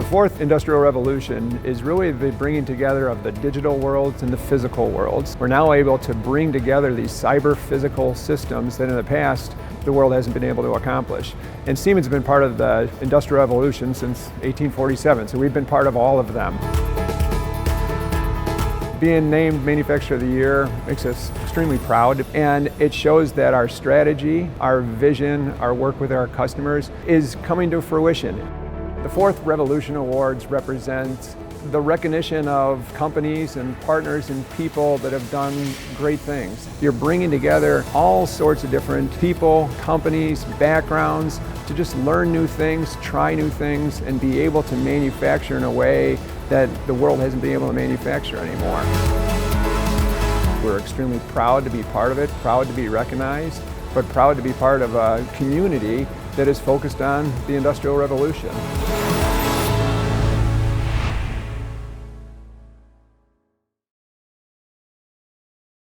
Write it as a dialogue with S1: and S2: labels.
S1: fourth industrial revolution is really the bringing together of the digital worlds and the physical worlds. We're now able to bring together these cyber-physical systems that in the past the world hasn't been able to accomplish. And Siemens has been part of the industrial revolution since 1847, so we've been part of all of them. Being named Manufacturer of the Year makes us extremely proud, and it shows that our strategy, our vision, our work with our customers is coming to fruition. The fourth Revolution Awards represent the recognition of companies and partners and people that have done great things. You're bringing together all sorts of different people, companies, backgrounds to just learn new things, try new things, and be able to manufacture in a way that the world hasn't been able to manufacture anymore. We're extremely proud to be part of it, proud to be recognized, but proud to be part of a community that is focused on the Industrial Revolution.